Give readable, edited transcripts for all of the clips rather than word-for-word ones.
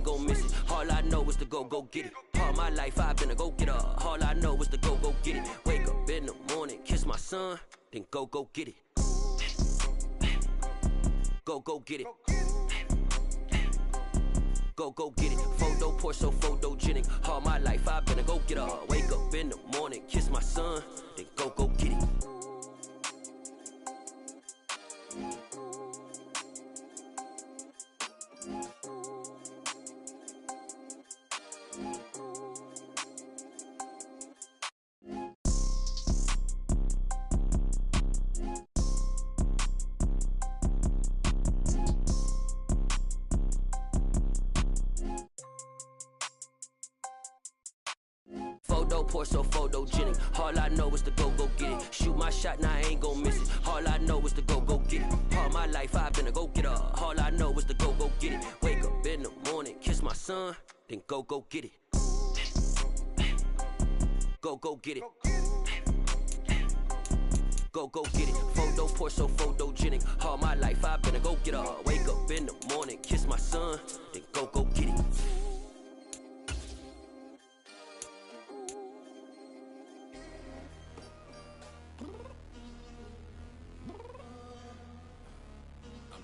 gon' miss it. All I know is to go get it. All my life I've been a go-getter. All I know is to go get it. Wake up in the morning, kiss my son, then go get it. Go get it. Go get it. Photo poor, so photogenic. All my life I've been a go-getter. Wake up in the morning, kiss my son, then go get it. Photo poor, so photogenic. All I know is to go get it. Shoot my shot, now I ain't gon' miss it. All I know is to go get it. All my life I've been a go-getter. All I know is to go get it. Wake up in the morning, kiss my son, then go get it. Go get it. Go get it. Photo poor, so photogenic. All my life I've been a go-getter. Wake up in the morning, kiss my son, then go get it.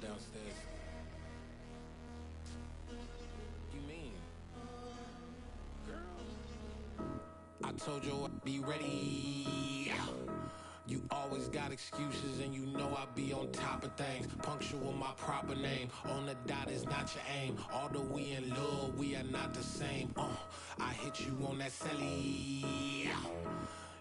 Downstairs. You mean? Girl, I told you I'd be ready. You always got excuses and you know I be on top of things. Punctual my proper name. On the dot is not your aim. Although we in love, we are not the same. I hit you on that celly.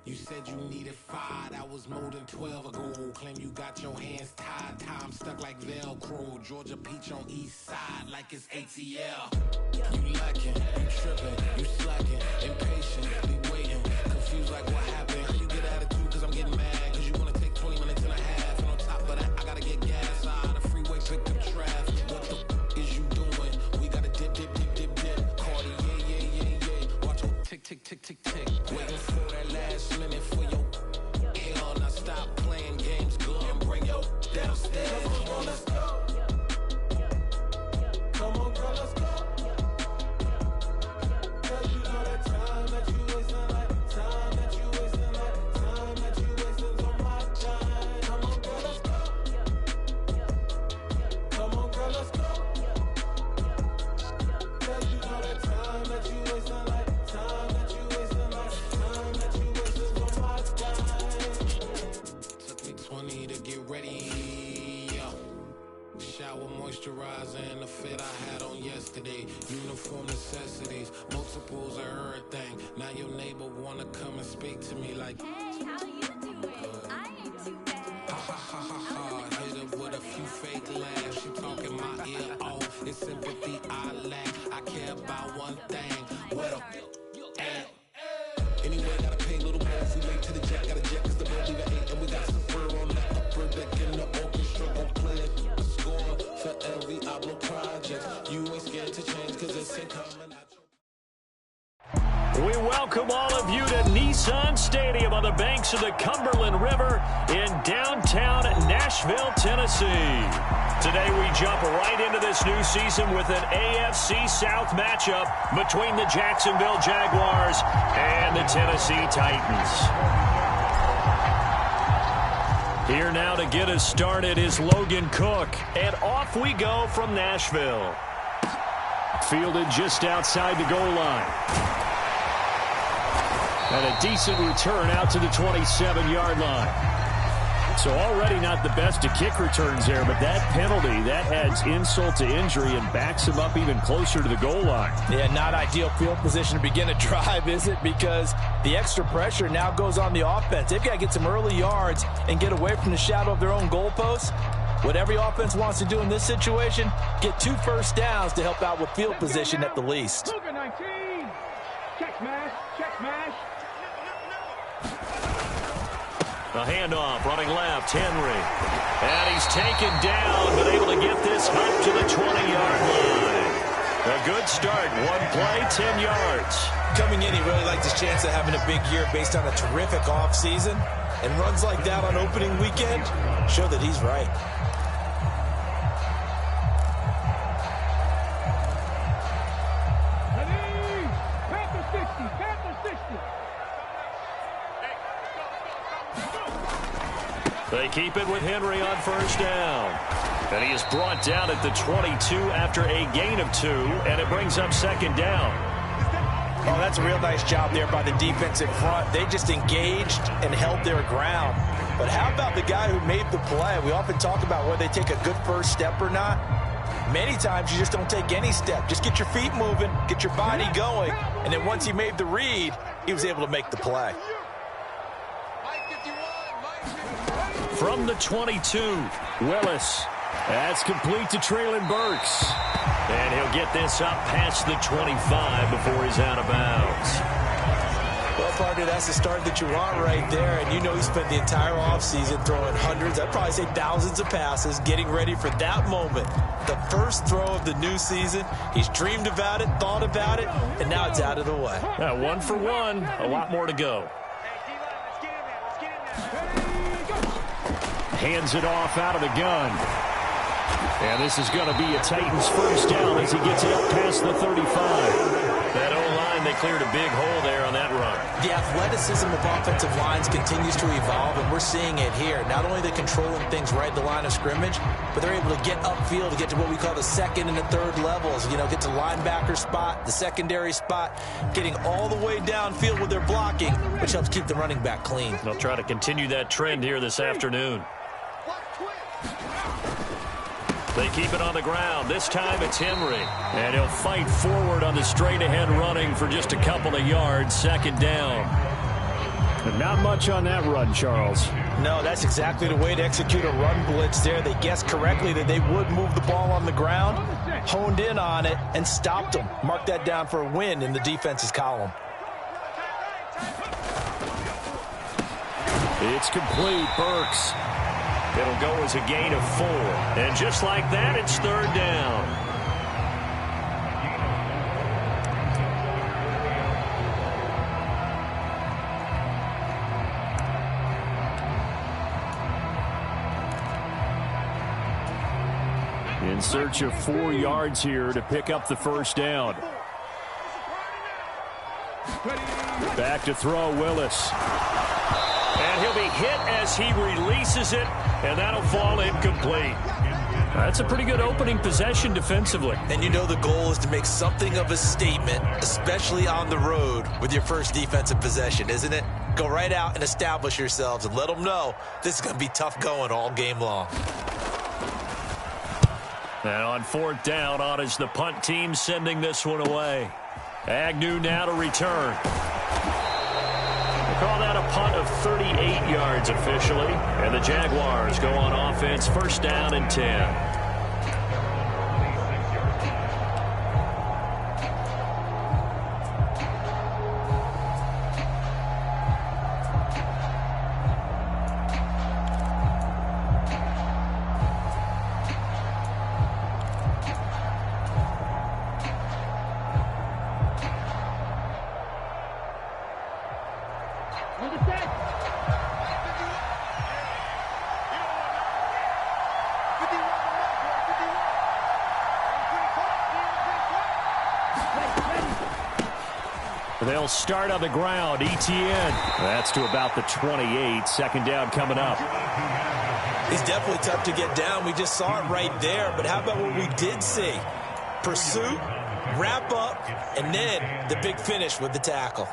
You said you needed 5, that was more than 12 ago. Claim you got your hands tied, time stuck like Velcro. Georgia peach on east side like it's ATL. You lacking, you tripping, you slacking, impatient, be waiting, confused like what happened. How you get attitude cause I'm getting mad, cause you wanna take 20 minutes and a half. And on top of that, I gotta get gas out of the freeway, pick up traffic. What the is you doing? We gotta dip. Cardi, yeah. Watch your tick. Waiting for that last minute for your hell. Now stop playing games, go and bring your downstairs. Come on, let's go. Come on, girl, let's go. Cause you know that time that you wasting, like time that you wasting, like time that you wasting on my time. Come on, girl, let's go. Come on, girl, let's go. Cause you know that time that you wasting, like time that you wasting, like time that you wasting on my time. Took me 20 to get ready. Shower, moisturizer, and the fit I had on yesterday. Uniform necessities, multiples of everything. Now your neighbor wanna come and speak to me like, hey, how you doing? I ain't too bad. Ha. Hit her with a few fake laughs. She talking my ear off. It's sympathy I lack. I care about one thing. What up? Anyway, gotta pay a little more if we late to the jet. Gotta jet cause the boat leave at 8. And we got some fur on the upper deck in the orchestra. Gon' play a score for every album project. You ain't scared to change cause it's in common. We welcome all of you to Nissan Stadium on the banks of the Cumberland River in downtown Nashville, Tennessee. Today we jump right into this new season with an AFC South matchup between the Jacksonville Jaguars and the Tennessee Titans. Here now to get us started is Logan Cook, and off we go from Nashville. Fielded just outside the goal line. And a decent return out to the 27-yard line. So already not the best of kick returns there, but that penalty, that adds insult to injury and backs him up even closer to the goal line. Yeah, not ideal field position to begin a drive, is it? Because the extra pressure now goes on the offense. They've got to get some early yards and get away from the shadow of their own goalpost. What every offense wants to do in this situation, get 2 first downs to help out with field position at the least. Cougar 19. Check smash. A handoff, running left, Henry. And he's taken down, but able to get this up to the 20-yard line. A good start, 1 play, 10 yards. Coming in, he really liked his chance of having a big year based on a terrific offseason. And runs like that on opening weekend show that he's right. They keep it with Henry on first down. And he is brought down at the 22 after a gain of 2, and it brings up second down. Oh, that's a real nice job there by the defensive front. They just engaged and held their ground. But how about the guy who made the play? We often talk about whether they take a good first step or not. Many times you just don't take any step. Just get your feet moving, get your body going, and then once he made the read, he was able to make the play. From the 22, Willis. That's complete to Traylon Burks. And he'll get this up past the 25 before he's out of bounds. Well, partner, that's the start that you want right there. And you know he spent the entire offseason throwing hundreds, I'd probably say thousands of passes, getting ready for that moment. The first throw of the new season. He's dreamed about it, thought about it, and now it's out of the way. 1 for 1, a lot more to go. Hands it off out of the gun. And this is going to be a Titans first down as he gets it up past the 35. That O-line, they cleared a big hole there on that run. The athleticism of offensive lines continues to evolve, and we're seeing it here. Not only are they controlling things right at the line of scrimmage, but they're able to get upfield to get to what we call the second and the third levels. You know, get to linebacker spot, the secondary spot, getting all the way downfield with their blocking, which helps keep the running back clean. They'll try to continue that trend here this afternoon. They keep it on the ground. This time it's Henry. And he'll fight forward on the straight-ahead running for just a couple of yards. Second down. But not much on that run, Charles. No, that's exactly the way to execute a run blitz there. They guessed correctly that they would move the ball on the ground, honed in on it, and stopped them. Mark that down for a win in the defense's column. It's complete. Burks. It'll go as a gain of 4. And just like that, it's third down. In search of 4 yards here to pick up the first down. Back to throw, Willis. And he'll be hit as he releases it, and that'll fall incomplete. That's a pretty good opening possession defensively. And you know the goal is to make something of a statement, especially on the road with your first defensive possession, isn't it? Go right out and establish yourselves and let them know this is going to be tough going all game long. And on fourth down, on is the punt team sending this one away. Agnew now to return. Call that a punt of 38 yards officially. And the Jaguars go on offense, first down and 10. They'll start on the ground. ETN. That's to about the 28. Second down coming up. He's definitely tough to get down. We just saw it right there. But how about what we did see? Pursuit, wrap up, and then the big finish with the tackle.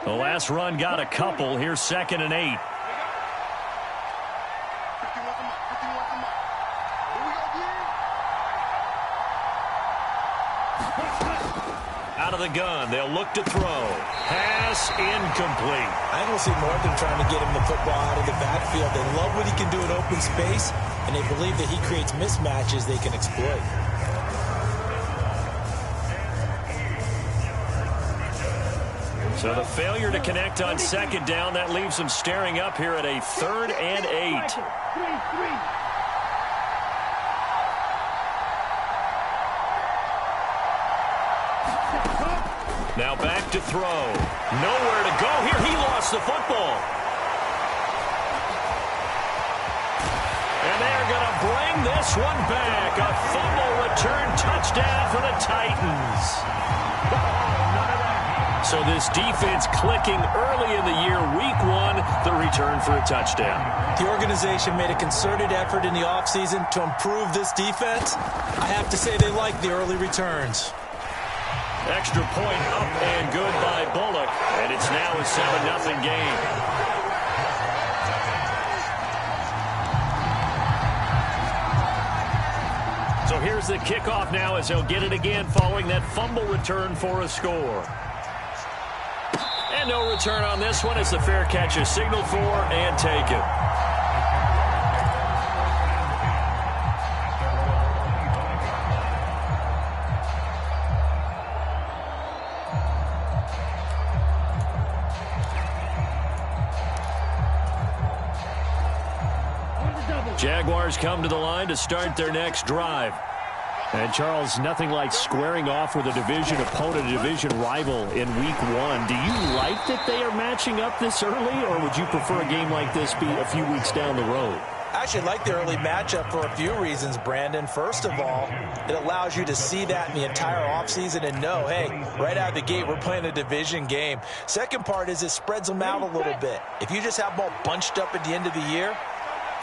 The last run got a couple. Here's second and 8. Out of the gun. They'll look to throw. Pass incomplete. I don't see more than trying to get him the football out of the backfield. They love what he can do in open space, and they believe that he creates mismatches they can exploit. So the failure to connect on second down, that leaves them staring up here at a 3rd and 8. Now back to throw. Nowhere to go here. He lost the football. And they're going to bring this one back. A fumble return touchdown for the Titans. So this defense clicking early in the year, week one, the return for a touchdown. The organization made a concerted effort in the offseason to improve this defense. I have to say they like the early returns. Extra point up and good by Bullock, and it's now a 7-0 game. So here's the kickoff now as he'll get it again following that fumble return for a score. And no return on this one as the fair catch is signaled for and taken. Jaguars come to the line to start their next drive. And, Charles, nothing like squaring off with a division opponent, a division rival in week one. Do you like that they are matching up this early, or would you prefer a game like this be a few weeks down the road? I actually like the early matchup for a few reasons, Brandon. First of all, it allows you to see that in the entire offseason and know, hey, right out of the gate, we're playing a division game. Second part is it spreads them out a little bit. If you just have them all bunched up at the end of the year,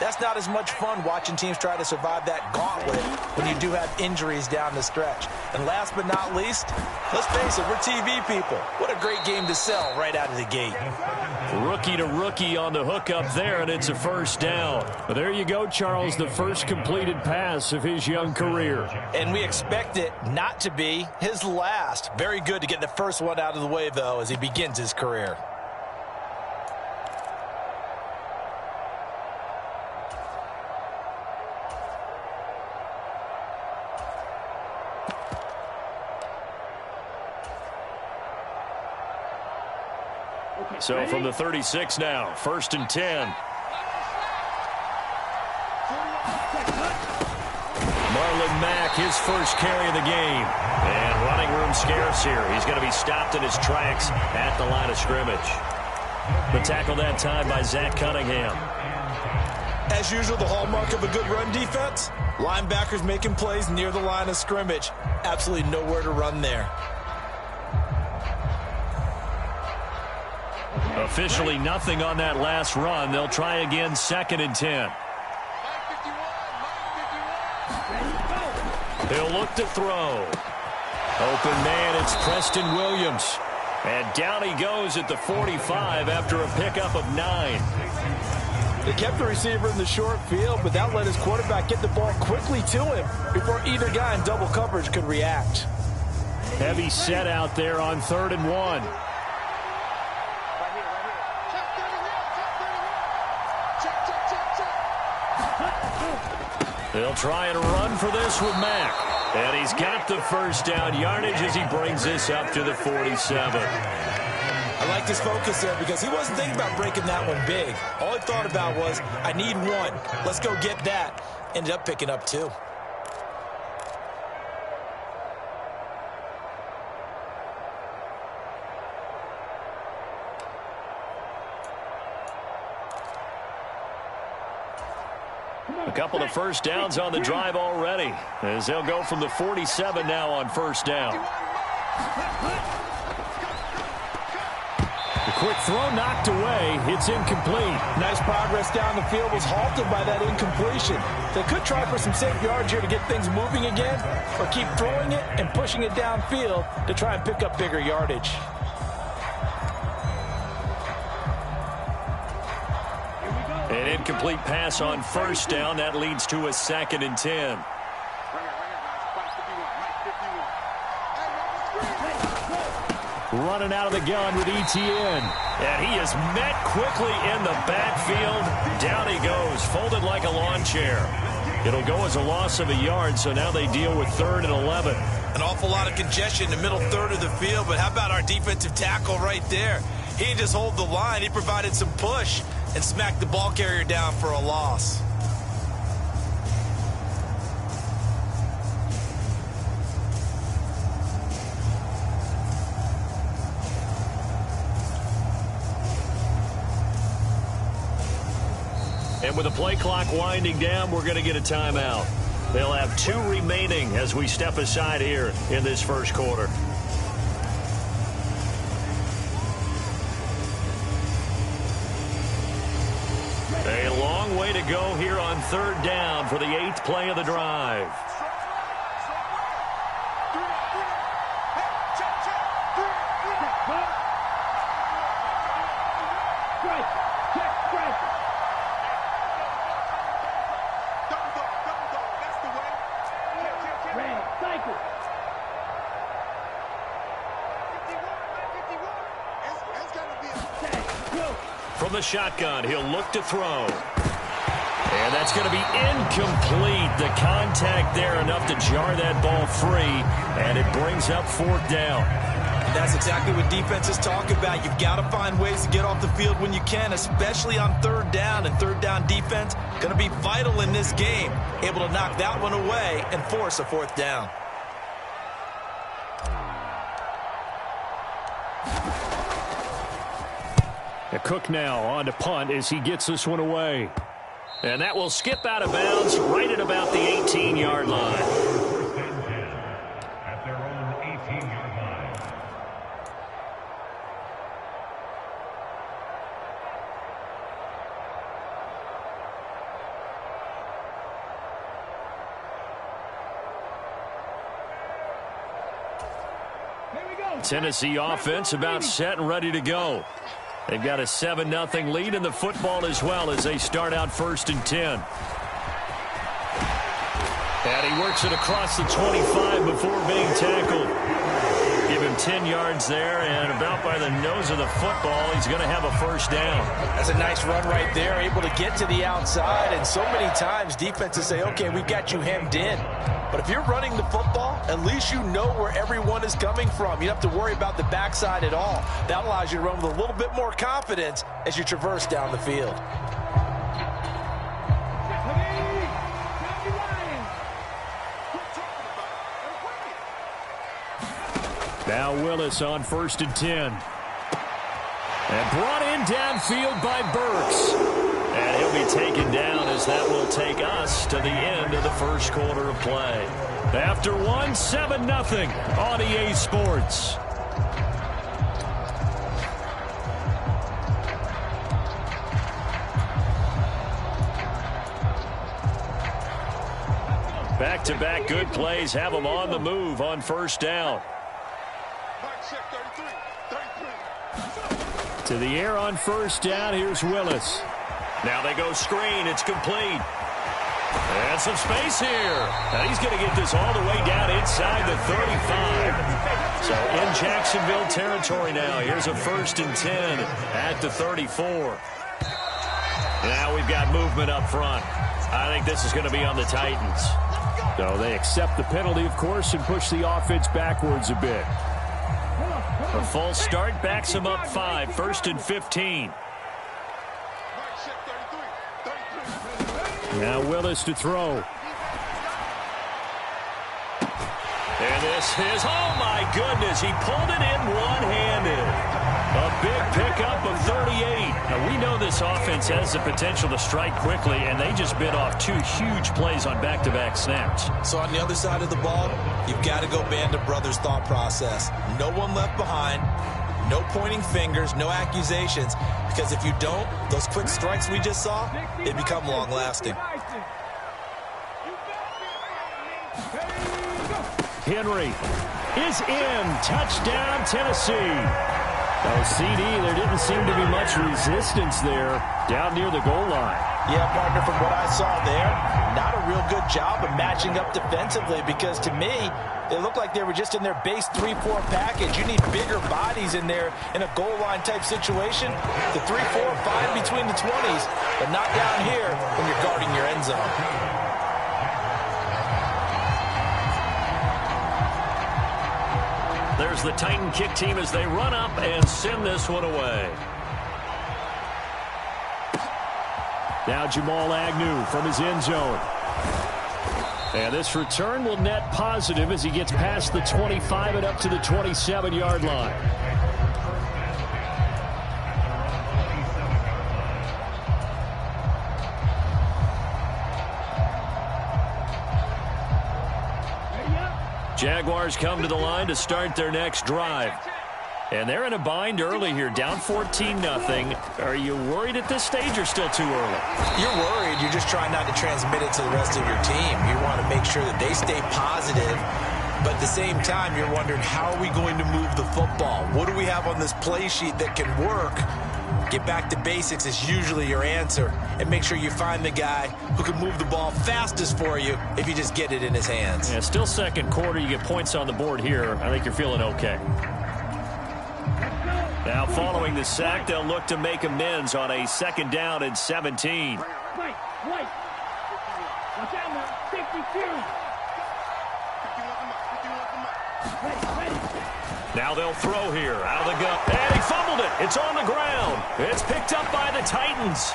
that's not as much fun watching teams try to survive that gauntlet when you do have injuries down the stretch. And last but not least, let's face it, we're TV people. What a great game to sell right out of the gate. Rookie to rookie on the hook up there, and it's a first down. Well, there you go, Charles, the first completed pass of his young career. And we expect it not to be his last. Very good to get the first one out of the way, though, as he begins his career. So from the 36 now, 1st and 10. Marlon Mack, his first carry of the game. And running room scarce here. He's going to be stopped in his tracks at the line of scrimmage. The tackle that time by Zach Cunningham. As usual, the hallmark of a good run defense, linebackers making plays near the line of scrimmage. Absolutely nowhere to run there. Officially nothing on that last run. They'll try again, 2nd and 10. He'll look to throw. Open man, it's Preston Williams. And down he goes at the 45 after a pickup of 9. They kept the receiver in the short field, but that let his quarterback get the ball quickly to him before either guy in double coverage could react. Heavy set out there on 3rd and 1. They'll try and run for this with Mack. And he's got the first down yardage as he brings this up to the 47. I like his focus there because he wasn't thinking about breaking that one big. All he thought about was, I need one. Let's go get that. Ended up picking up 2. A couple of first downs on the drive already, as they'll go from the 47 now on first down. The quick throw knocked away. It's incomplete. Nice progress down the field was halted by that incompletion. They could try for some safe yards here to get things moving again, or keep throwing it and pushing it downfield to try and pick up bigger yardage. An incomplete pass on first down. That leads to a 2nd and 10. Running out of the gun with Etienne. And he is met quickly in the backfield. Down he goes, folded like a lawn chair. It'll go as a loss of a yard, so now they deal with 3rd and 11. An awful lot of congestion in the middle third of the field, but how about our defensive tackle right there? He didn't just hold the line, he provided some push and smacked the ball carrier down for a loss. And with the play clock winding down, we're going to get a timeout. They'll have 2 remaining as we step aside here in this first quarter. to go here on 3rd down for the 8th play of the drive. From the shotgun, he'll look to throw. And that's going to be incomplete. The contact there enough to jar that ball free, and it brings up 4th down. And that's exactly what defenses talk about. You've got to find ways to get off the field when you can, especially on 3rd down. And 3rd down defense going to be vital in this game, able to knock that one away and force a 4th down. Cook now on to punt as he gets this one away. And that will skip out of bounds right at about the 18-yard line. At their own 18-yard line. Tennessee offense about set and ready to go. They've got a 7-0 lead in the football as well as they start out 1st and 10. And he works it across the 25 before being tackled. Give him 10 yards there, and about by the nose of the football, he's going to have a 1st down. That's a nice run right there, able to get to the outside, and so many times defenses say, okay, we've got you hemmed in. But if you're running the football, at least you know where everyone is coming from. You don't have to worry about the backside at all. That allows you to run with a little bit more confidence as you traverse down the field. Now Willis on 1st and 10. And brought in downfield by Burks. And he'll be taken down as that will take us to the end of the 1st quarter of play. After 7-0 on EA Sports. Back-to-back good plays have them on the move on 1st down. To the air on 1st down, here's Willis. Now they go screen, it's complete. And some space here. And he's going to get this all the way down inside the 35. So in Jacksonville territory now. Here's a 1st and 10 at the 34. Now we've got movement up front. I think this is going to be on the Titans. So they accept the penalty, of course, and push the offense backwards a bit. A false start backs him up 5, 1st and 15. Now Willis to throw. And this is, oh my goodness, he pulled it in one-handed. A big pickup of 38. Now we know this offense has the potential to strike quickly, and they just bit off 2 huge plays on back-to-back snaps. So on the other side of the ball, you've got to go Band of Brothers thought process. No one left behind. No pointing fingers, no accusations, because if you don't, those quick strikes we just saw, they become long-lasting. Henry is in. Touchdown, Tennessee. Now, CD, there didn't seem to be much resistance there down near the goal line. Yeah, partner, from what I saw there, not a real good job of matching up defensively because to me, they looked like they were just in their base 3-4 package. You need bigger bodies in there in a goal line type situation. The 3-4, 5 between the 20s, but not down here when you're guarding your end zone. There's the Titan kick team as they run up and send this one away. Now Jamal Agnew from his end zone. And this return will net positive as he gets past the 25 and up to the 27-yard line. Jaguars come to the line to start their next drive. And they're in a bind early here, down 14-0. Are you worried at this stage or still too early? You're worried. You're just trying not to transmit it to the rest of your team. You want to make sure that they stay positive. But at the same time, you're wondering, how are we going to move the football? What do we have on this play sheet that can work? Get back to basics is usually your answer. And make sure you find the guy who can move the ball fastest for you if you just get it in his hands. Yeah, still second quarter. You get points on the board here. I think you're feeling okay. Now, following the sack, they'll look to make amends on a 2nd down and 17. Right. Watch out now. 52. Ready. Now they'll throw here out of the gun. And he fumbled it. It's on the ground. It's picked up by the Titans.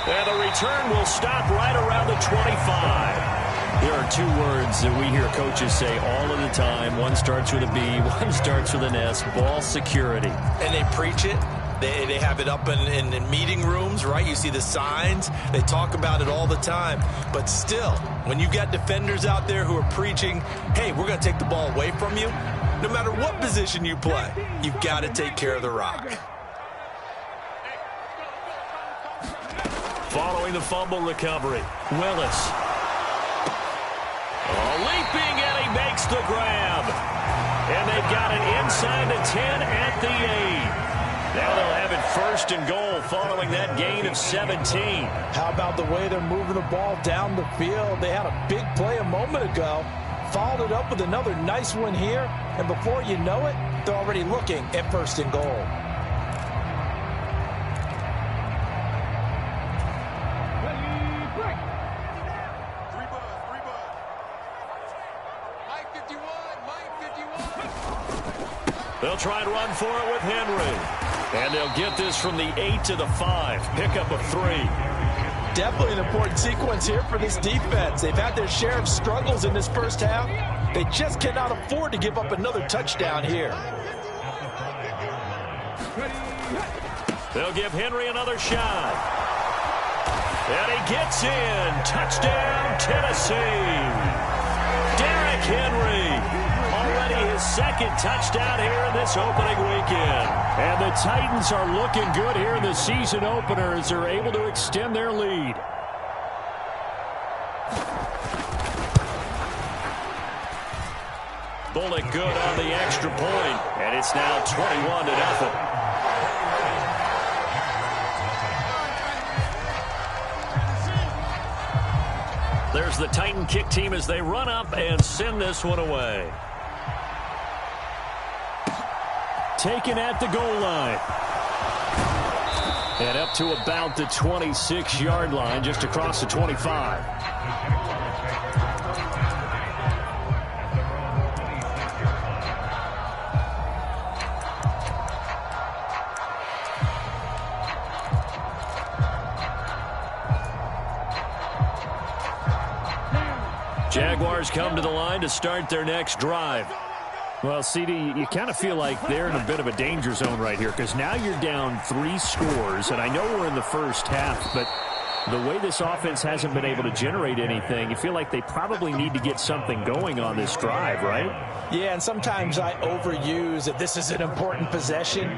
And the return will stop right around the 25. There are 2 words that we hear coaches say all of the time. One starts with a B, one starts with an S. Ball security. And they preach it. They have it up in meeting rooms, right? You see the signs. They talk about it all the time. But still, when you got defenders out there who are preaching, hey, we're going to take the ball away from you, no matter what position you play, you've got to take care of the rock. Following the fumble recovery, Willis. Leaping, and he makes the grab. And they've got it inside the 10 at the 8. Now they'll have it 1st and goal following that gain of 17. How about the way they're moving the ball down the field? They had a big play a moment ago, followed it up with another nice one here, and before you know it, they're already looking at 1st and goal. They'll try and run for it with Henry. And they'll get this from the 8 to the 5. Pickup of 3. Definitely an important sequence here for this defense. They've had their share of struggles in this first half. They just cannot afford to give up another touchdown here. They'll give Henry another shot. And he gets in. Touchdown, Tennessee. Derrick Henry. Already his 2nd touchdown here in this opening weekend. And the Titans are looking good here in the season opener as they're able to extend their lead. Bullock good on the extra point. And it's now 21-0. There's the Titan kick team as they run up and send this one away. Taken at the goal line. And up to about the 26-yard line, just across the 25. Jaguars come to the line to start their next drive. Well, CD, you kind of feel like they're in a bit of a danger zone right here because now you're down 3 scores, and I know we're in the first half, but the way this offense hasn't been able to generate anything, you feel like they probably need to get something going on this drive, right? Yeah, and sometimes I overuse that this is an important possession,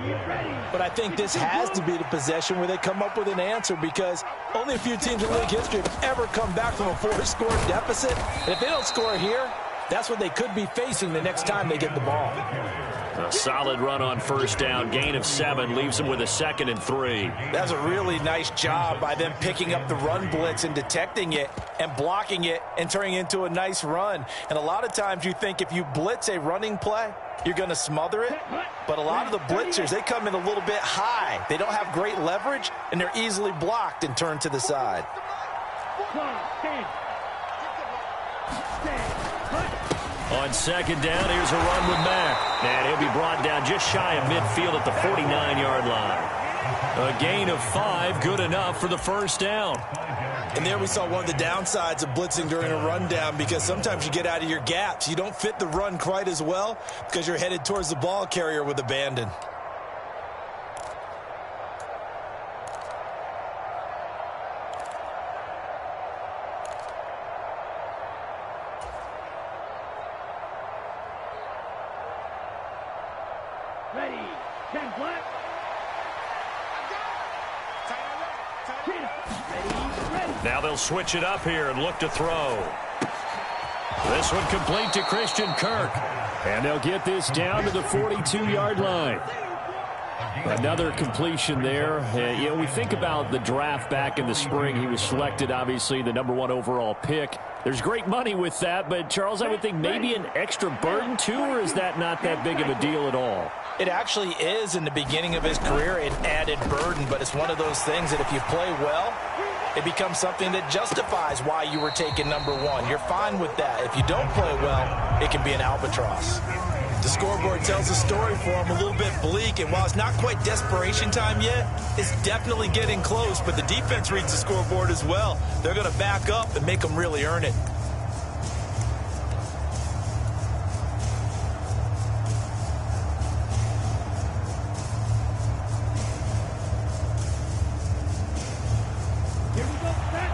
but I think this has to be the possession where they come up with an answer because only a few teams in league history have ever come back from a 4-score deficit. And if they don't score here, that's what they could be facing the next time they get the ball. A solid run on 1st down. Gain of 7 leaves them with a 2nd and 3. That's a really nice job by them picking up the run blitz and detecting it and blocking it and turning it into a nice run. And a lot of times you think if you blitz a running play, you're going to smother it. But a lot of the blitzers, they come in a little bit high. They don't have great leverage, and they're easily blocked and turned to the side. On 2nd down, here's a run with Mack. And he'll be brought down just shy of midfield at the 49-yard line. A gain of 5, good enough for the 1st down. And there we saw one of the downsides of blitzing during a rundown because sometimes you get out of your gaps. You don't fit the run quite as well because you're headed towards the ball carrier with abandon. Ready. 10 black. Now they'll switch it up here and look to throw. This one complete to Christian Kirk. And they'll get this down to the 42-yard line. Another completion there. We think about the draft back in the spring. He was selected, obviously, the #1 overall pick. There's great money with that, but, Charles, I would think maybe an extra burden, too, or is that not that big of a deal at all? It actually is in the beginning of his career an added burden, but it's one of those things that if you play well, it becomes something that justifies why you were taken #1. You're fine with that. If you don't play well, it can be an albatross. The scoreboard tells a story for him, a little bit bleak, and while it's not quite desperation time yet, it's definitely getting close, but the defense reads the scoreboard as well. They're going to back up and make them really earn it.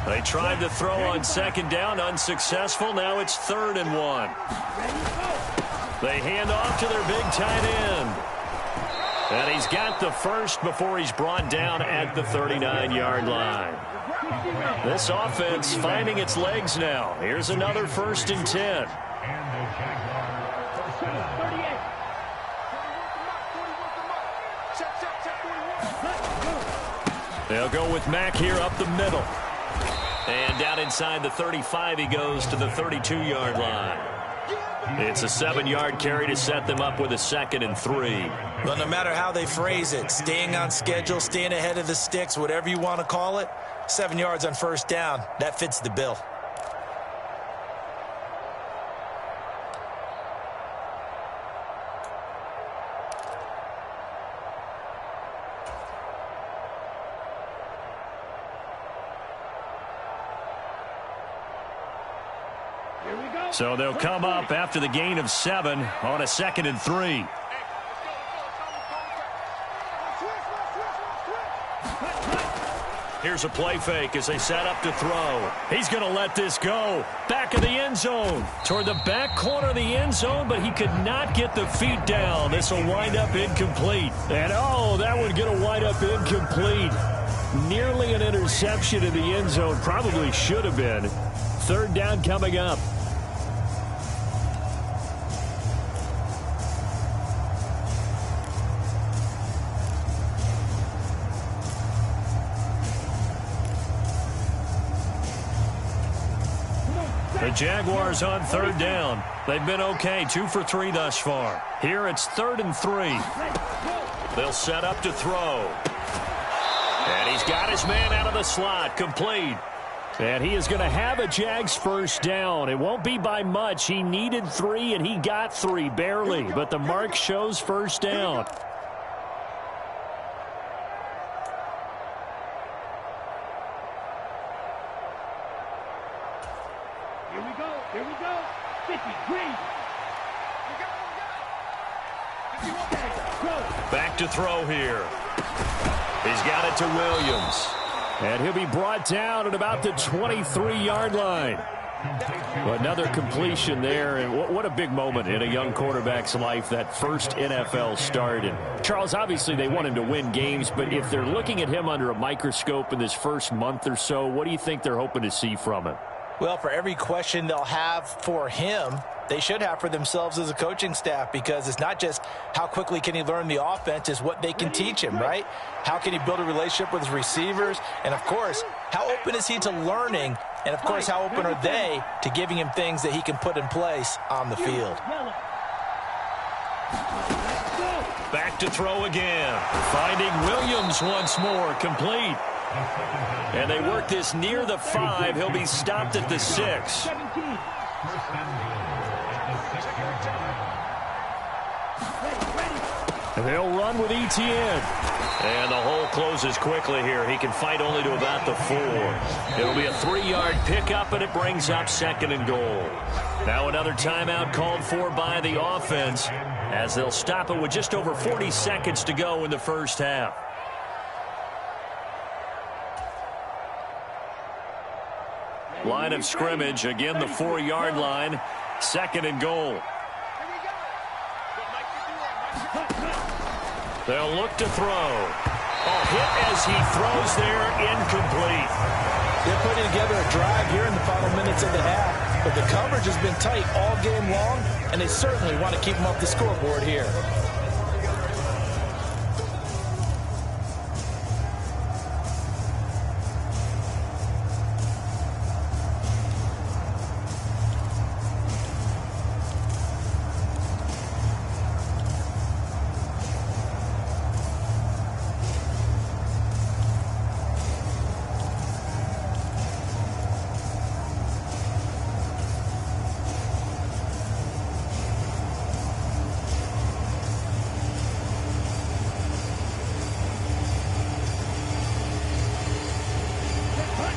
They tried to throw on second down, unsuccessful. Now it's 3rd and 1. They hand off to their big tight end. And he's got the first before he's brought down at the 39-yard line. This offense finding its legs now. Here's another 1st and 10. They'll go with Mack here up the middle. And down inside the 35, he goes to the 32-yard line. It's a 7-yard carry to set them up with a 2nd and 3. Well, no matter how they phrase it, staying on schedule, staying ahead of the sticks, whatever you want to call it, 7 yards on 1st down, that fits the bill. So they'll come up after the gain of 7 on a 2nd and 3. Here's a play fake as they set up to throw. He's going to let this go. Back of the end zone. Toward the back corner of the end zone, but he could not get the feet down. This will wind up incomplete. And, that would get a wind up incomplete. Nearly an interception in the end zone. Probably should have been. 3rd down coming up. The Jaguars on 3rd down. They've been okay, 2 for 3 thus far. Here it's 3rd and 3. They'll set up to throw. And he's got his man out of the slot, complete. And he is going to have a Jags 1st down. It won't be by much. He needed 3, and he got 3, barely. But the mark shows 1st down. Here we go. 50, green. Back to throw here. He's got it to Williams. And he'll be brought down at about the 23-yard line. Another completion there, and what a big moment in a young quarterback's life, that first NFL start. And Charles, obviously they want him to win games, but if they're looking at him under a microscope in this first month or so, what do you think they're hoping to see from him? Well, for every question they'll have for him, they should have for themselves as a coaching staff, because it's not just how quickly can he learn the offense, it's what they can teach him, right? How can he build a relationship with his receivers? And, of course, how open is he to learning? And, of course, how open are they to giving him things that he can put in place on the field? Back to throw again. Finding Williams once more, complete. And they work this near the 5. He'll be stopped at the 6. They'll run with Etienne. And the hole closes quickly here. He can fight only to about the 4. It'll be a 3-yard pickup, and it brings up 2nd and goal. Now another timeout called for by the offense, as they'll stop it with just over 40 seconds to go in the first half. Line of scrimmage, again the 4-yard line, 2nd and goal. They'll look to throw. Oh, hit as he throws there, incomplete. They're putting together a drive here in the final minutes of the half, but the coverage has been tight all game long, and they certainly want to keep them off the scoreboard here.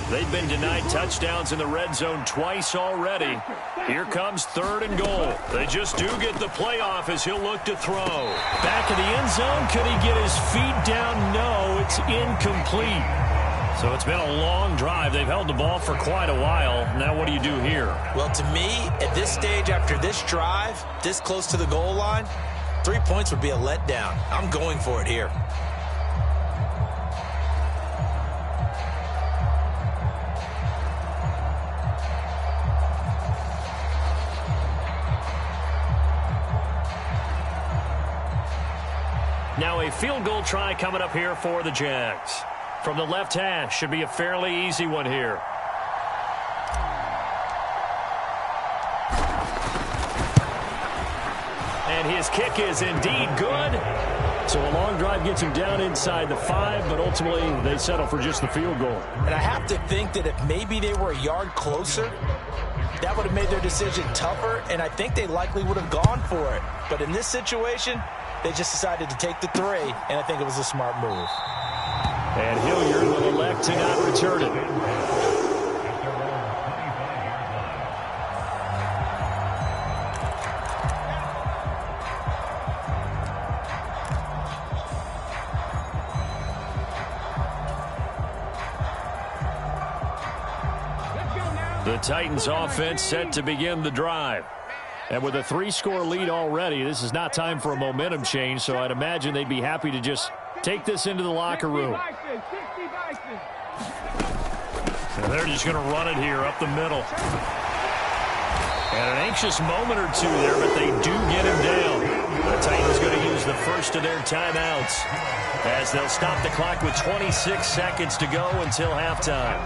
They've been denied touchdowns in the red zone twice already. Here comes 3rd and goal. They just do get the playoff as he'll look to throw. Back of the end zone. Could he get his feet down? No, it's incomplete. So it's been a long drive. They've held the ball for quite a while. Now what do you do here? Well, to me, at this stage after this drive, this close to the goal line, 3 points would be a letdown. I'm going for it here. Now a field goal try coming up here for the Jags. From the left hash, should be a fairly easy one here. And his kick is indeed good. So a long drive gets him down inside the 5, but ultimately they settle for just the field goal. And I have to think that if maybe they were a yard closer, that would have made their decision tougher, and I think they likely would have gone for it. But in this situation, they just decided to take the 3, and I think it was a smart move. And Hilliard will elect to not return it. The Titans offense set to begin the drive. And with a 3-score lead already, this is not time for a momentum change, so I'd imagine they'd be happy to just take this into the locker room. And they're just going to run it here up the middle. And an anxious moment or two there, but they do get him down. The Titans going to use the first of their timeouts as they'll stop the clock with 26 seconds to go until halftime.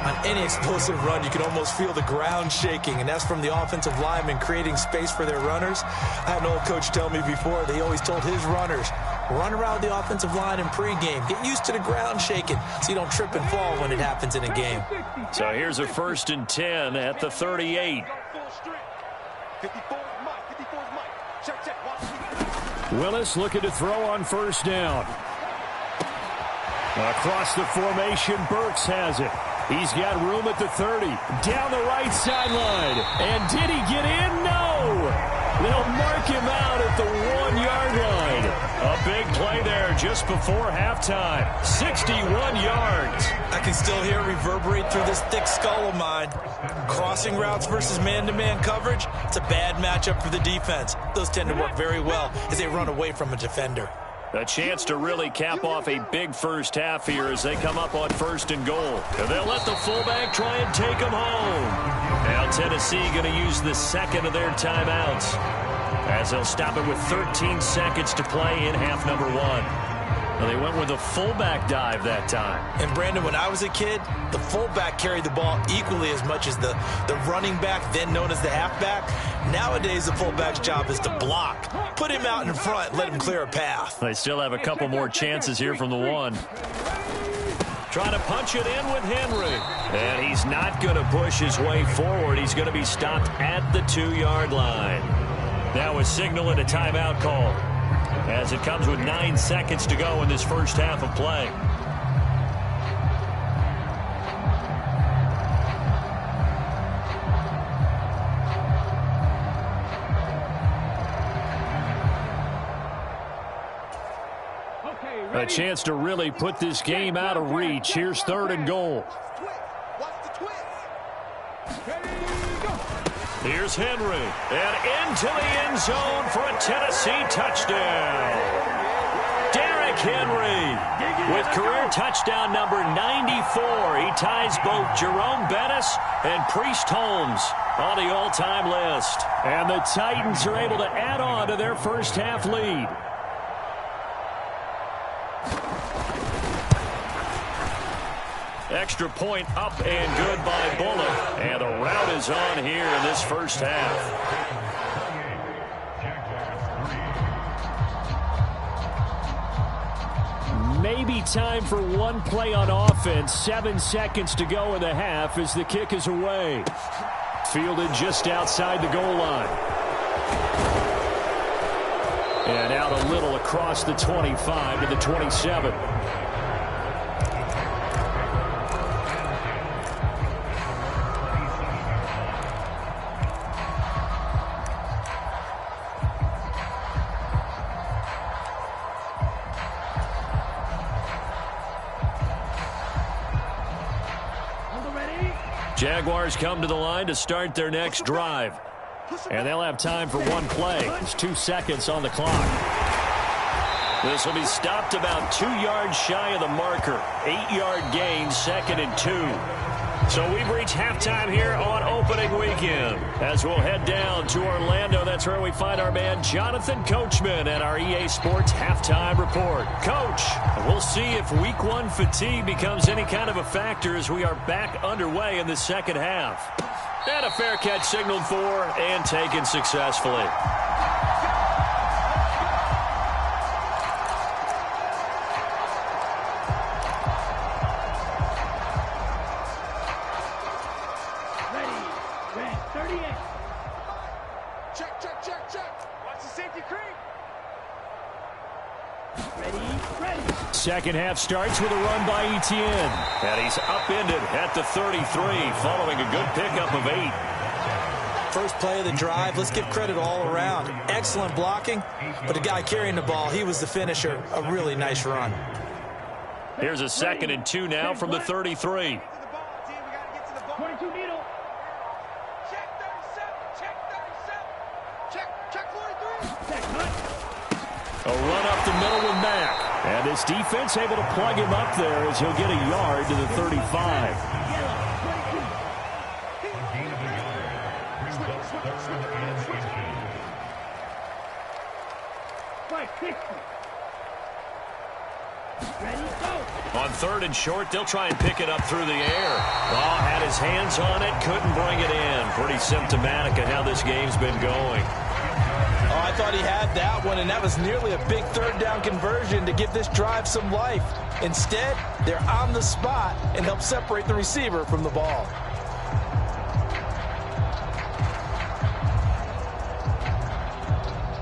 On any explosive run, you can almost feel the ground shaking, and that's from the offensive linemen creating space for their runners. I had an old coach tell me before, they always told his runners, run around the offensive line in pregame. Get used to the ground shaking so you don't trip and fall when it happens in a game. So here's a 1st and 10 at the 38. Willis looking to throw on 1st down. Across the formation, Burks has it. He's got room at the 30. Down the right sideline. And did he get in? No! They'll mark him out at the 1-yard line. A big play there just before halftime. 61 yards. I can still hear it reverberate through this thick skull of mine. Crossing routes versus man-to-man coverage, it's a bad matchup for the defense. Those tend to work very well as they run away from a defender. A chance to really cap off a big first half here as they come up on 1st and goal. And they'll let the fullback try and take them home. Now Tennessee going to use the 2nd of their timeouts as they'll stop it with 13 seconds to play in half number 1. Well, they went with a fullback dive that time. And Brandon, when I was a kid, the fullback carried the ball equally as much as the running back, then known as the halfback. Nowadays, the fullback's job is to block. Put him out in front, let him clear a path. They still have a couple more chances here from the 1. Trying to punch it in with Henry. And he's not going to push his way forward. He's going to be stopped at the 2-yard line. Now a signal and a timeout call, as it comes with 9 seconds to go in this first half of play. A chance to really put this game out of reach. Here's 3rd and goal. Here's Henry, and into the end zone for a Tennessee touchdown. Henry with career touchdown number 94. He ties both Jerome Bettis and Priest Holmes on the all-time list. And the Titans are able to add on to their first half lead. Extra point up and good by Bullock. And the rout is on here in this first half. Maybe time for one play on offense. 7 seconds to go in the half as the kick is away. Fielded just outside the goal line. And out a little across the 25 to the 27. Jaguars come to the line to start their next drive. And they'll have time for one play. There's 2 seconds on the clock. This will be stopped about 2 yards shy of the marker. 8-yard gain, 2nd and 2. So we've reached halftime here on opening weekend. As we'll head down to Orlando, that's where we find our man Jonathan Coachman at our EA Sports Halftime Report. Coach, we'll see if Week 1 fatigue becomes any kind of a factor as we are back underway in the second half. And a fair catch signaled for and taken successfully. Second half starts with a run by Etienne. And he's upended at the 33 following a good pickup of 8. First play of the drive, let's give credit all around. Excellent blocking, but the guy carrying the ball, he was the finisher. A really nice run. Here's a 2nd and 2 now from the 33. 22 needle. A run up the middle with Mack. And this defense able to plug him up there as he'll get a yard to the 35. On 3rd and short, they'll try and pick it up through the air. Oh, had his hands on it, couldn't bring it in. Pretty symptomatic of how this game's been going. Oh, I thought he had that one, and that was nearly a big 3rd down conversion to give this drive some life. Instead, they're on the spot and help separate the receiver from the ball.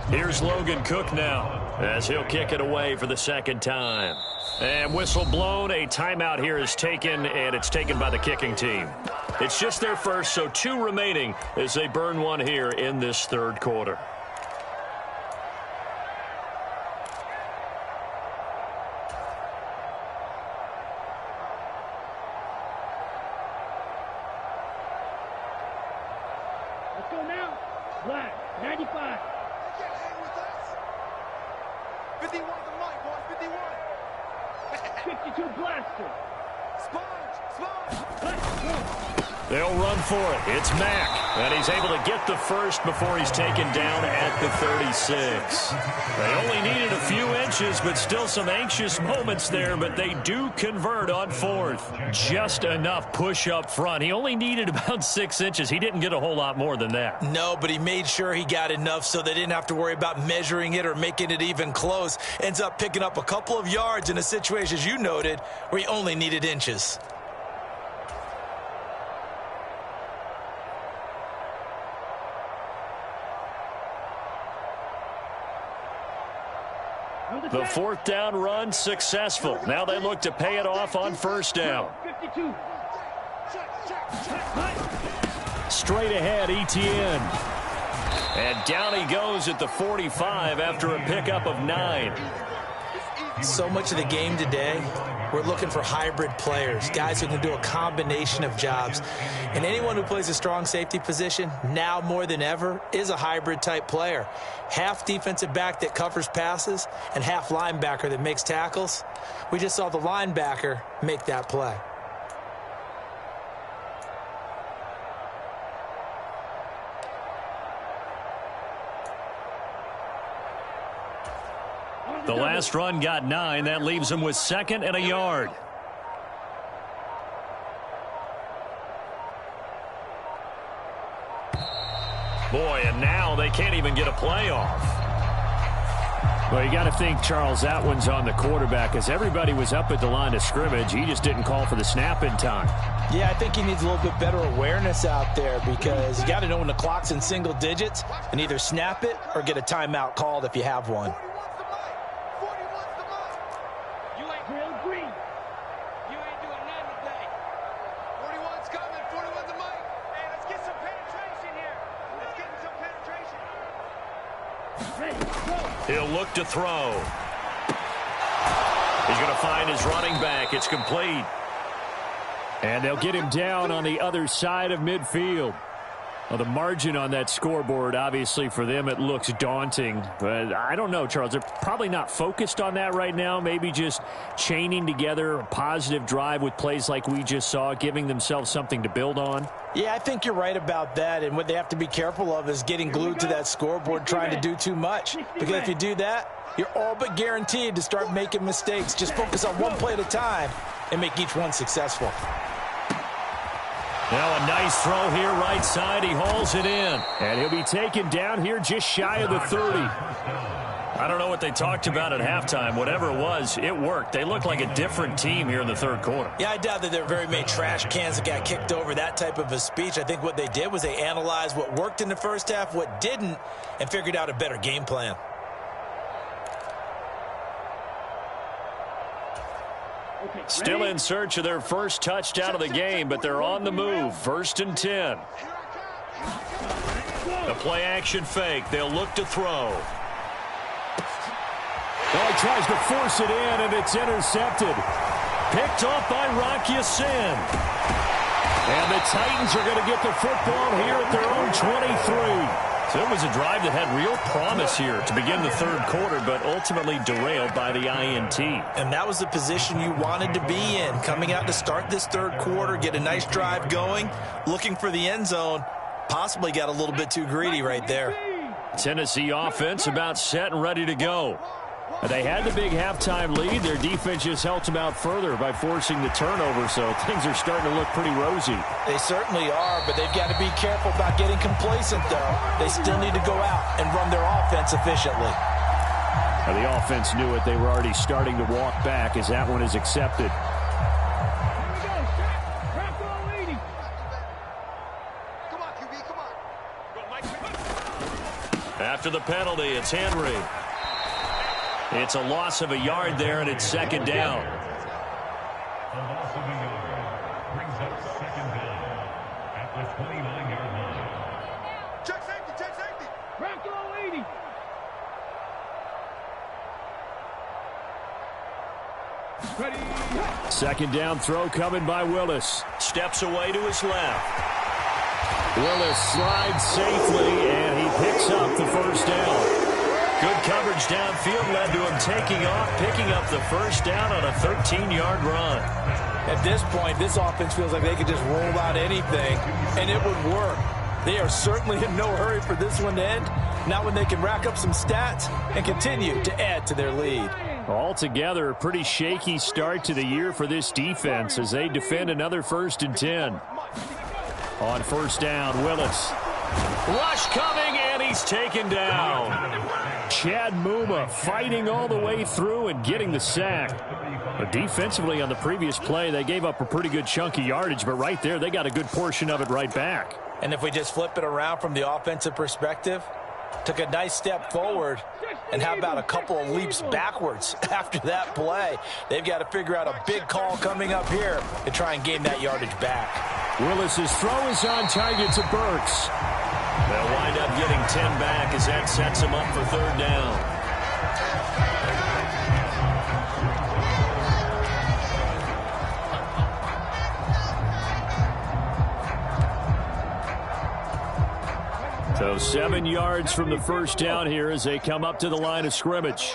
Here's Logan Cook now as he'll kick it away for the 2nd time. And whistle blown. A timeout here is taken, and it's taken by the kicking team. It's just their first, so 2 remaining as they burn one here in this 3rd quarter. Let's go now. Black, 95. 51 the mic, boys, 51. 52 blaster. They'll run for it. It's Mack. And he's able to get the first before he's taken down at the 36. They only needed a few inches, but still some anxious moments there. But they do convert on 4th. Just enough push up front. He only needed about 6 inches. He didn't get a whole lot more than that. No, but he made sure he got enough so they didn't have to worry about measuring it or making it even close. Ends up picking up a couple of yards in a situation, as you noted, where he only needed inches. The 4th down run successful. Now they look to pay it off on 1st down. 52. Straight ahead, Etienne. And down he goes at the 45 after a pickup of 9. So much of the game today we're looking for hybrid players, guys who can do a combination of jobs. And anyone who plays a strong safety position, now more than ever, is a hybrid-type player. Half defensive back that covers passes and half linebacker that makes tackles. We just saw the linebacker make that play. The last run got 9. That leaves him with 2nd and a yard. Boy, and now they can't even get a play off. Well, you got to think, Charles, that one's on the quarterback, as everybody was up at the line of scrimmage. He just didn't call for the snap in time. Yeah, I think he needs a little bit better awareness out there, because you got to know when the clock's in single digits and either snap it or get a timeout called if you have one. He'll look to throw. He's going to find his running back. It's complete. And they'll get him down on the other side of midfield. Well, the margin on that scoreboard, obviously, for them, it looks daunting. But I don't know, Charles. They're probably not focused on that right now. Maybe just chaining together a positive drive with plays like we just saw, giving themselves something to build on. Yeah, I think you're right about that. And what they have to be careful of is getting glued to that scoreboard, trying to do too much. Because if you do that, you're all but guaranteed to start making mistakes. Just focus on one play at a time and make each one successful. Now a nice throw here, right side. He hauls it in. And he'll be taken down here just shy of the 30. I don't know what they talked about at halftime. Whatever it was, it worked. They look like a different team here in the third quarter. Yeah, I doubt that there are very many trash cans that got kicked over, that type of a speech. I think what they did was they analyzed what worked in the first half, what didn't, and figured out a better game plan. Still in search of their first touchdown of the game, but they're on the move. 1st and 10. The play action fake. They'll look to throw. Well, he tries to force it in, and it's intercepted. Picked off by Rocky Sin. And the Titans are going to get the football here at their own 23. So it was a drive that had real promise here to begin the third quarter, but ultimately derailed by the INT. And that was the position you wanted to be in, coming out to start this third quarter, get a nice drive going, looking for the end zone. Possibly got a little bit too greedy right there. Tennessee offense about set and ready to go. They had the big halftime lead. Their defense just helped them out further by forcing the turnover, so things are starting to look pretty rosy. They certainly are, but they've got to be careful about getting complacent, though. They still need to go out and run their offense efficiently. Now, the offense knew it. They were already starting to walk back as that one is accepted. After the penalty, it's Henry. It's a loss of a yard there, and it's 2nd down. A loss of a yard brings up 2nd down at the 29-yard line. Check safety, check safety. Crack all 80. Ready. 2nd down throw coming by Willis. Steps away to his left. Willis slides safely, and he picks up the 1st down. Good coverage downfield led to him taking off, picking up the 1st down on a 13-yard run. At this point, this offense feels like they could just roll out anything, and it would work. They are certainly in no hurry for this one to end. Now when they can rack up some stats and continue to add to their lead. Altogether, a pretty shaky start to the year for this defense as they defend another 1st and 10. On 1st down, Willis. Rush coming, and he's taken down. Chad Muma fighting all the way through and getting the sack. But defensively on the previous play, they gave up a pretty good chunk of yardage, but right there, they got a good portion of it right back. And if we just flip it around from the offensive perspective, took a nice step forward, and how about a couple of leaps backwards after that play? They've got to figure out a big call coming up here to try and gain that yardage back. Willis's throw is on target to Burks. They'll wind up getting 10 back as that sets them up for 3rd down. 7 yards from the first down here as they come up to the line of scrimmage.